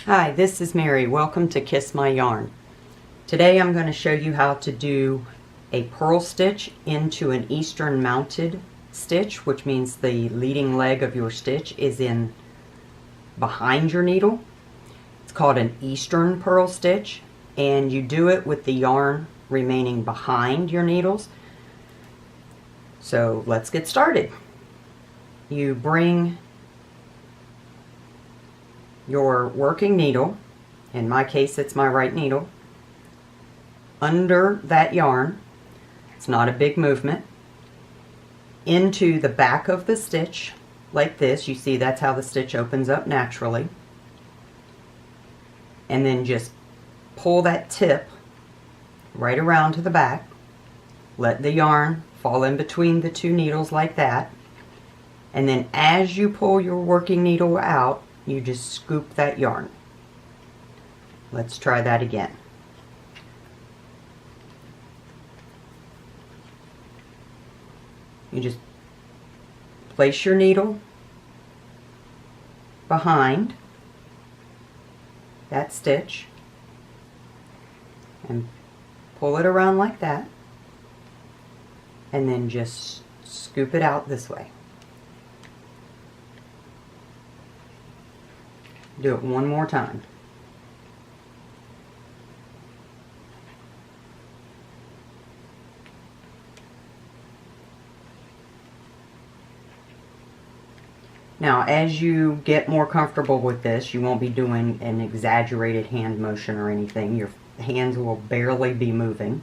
Hi, this is Mary. Welcome to Kiss My Yarn. Today I'm going to show you how to do a purl stitch into an eastern mounted stitch, which means the leading leg of your stitch is in behind your needle. It's called an eastern purl stitch, and you do it with the yarn remaining behind your needles. So let's get started. You bring your working needle, in my case it's my right needle, under that yarn, it's not a big movement, into the back of the stitch like this. You see that's how the stitch opens up naturally. And then just pull that tip right around to the back. Let the yarn fall in between the two needles like that. And then as you pull your working needle out, you just scoop that yarn. Let's try that again. You just place your needle behind that stitch and pull it around like that, and then just scoop it out this way. Do it one more time. Now, as you get more comfortable with this, you won't be doing an exaggerated hand motion or anything. Your hands will barely be moving,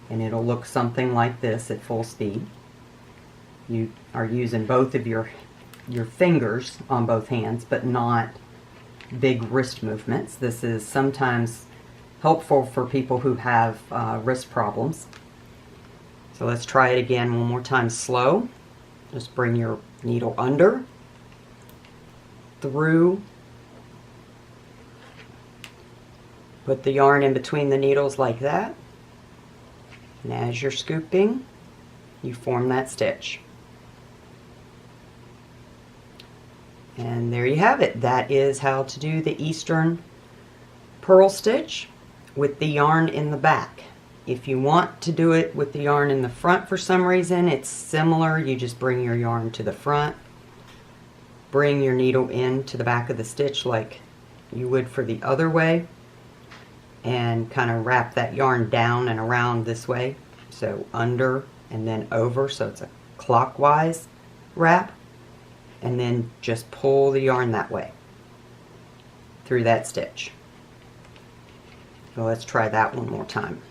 and it'll look something like this at full speed. You are using both of your fingers on both hands, but not big wrist movements. This is sometimes helpful for people who have wrist problems. So let's try it again one more time slow. Just bring your needle under, through, put the yarn in between the needles like that, and as you're scooping, you form that stitch. And there you have it. That is how to do the eastern purl stitch with the yarn in the back. If you want to do it with the yarn in the front for some reason, it's similar. You just bring your yarn to the front, bring your needle into the back of the stitch like you would for the other way, and kind of wrap that yarn down and around this way. So under and then over, so it's a clockwise wrap. And then just pull the yarn that way through that stitch. So let's try that one more time.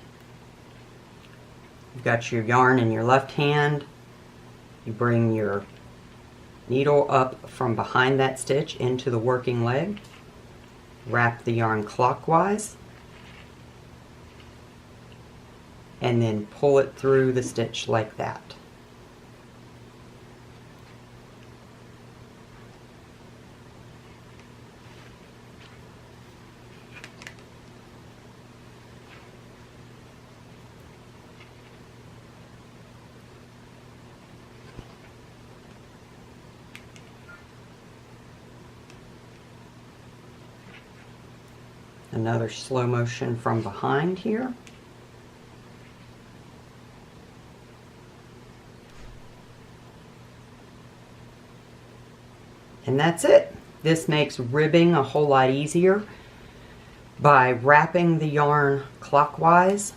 You've got your yarn in your left hand. You bring your needle up from behind that stitch into the working leg. Wrap the yarn clockwise. And then pull it through the stitch like that. Another slow motion from behind here. And that's it. This makes ribbing a whole lot easier by wrapping the yarn clockwise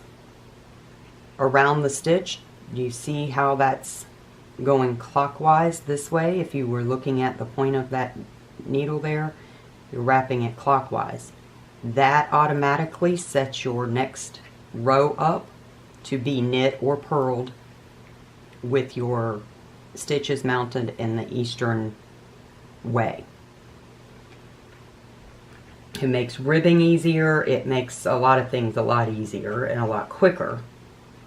around the stitch. You see how that's going clockwise this way? If you were looking at the point of that needle there, you're wrapping it clockwise. That automatically sets your next row up to be knit or purled with your stitches mounted in the eastern way. It makes ribbing easier. It makes a lot of things a lot easier and a lot quicker.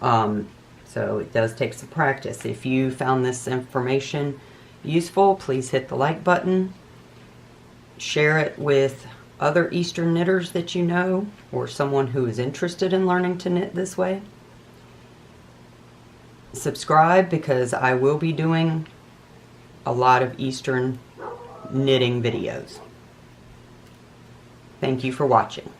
So it does take some practice. If you found this information useful, please hit the like button. Share it with other Eastern knitters that you know, or someone who is interested in learning to knit this way. Subscribe, because I will be doing a lot of Eastern knitting videos. Thank you for watching.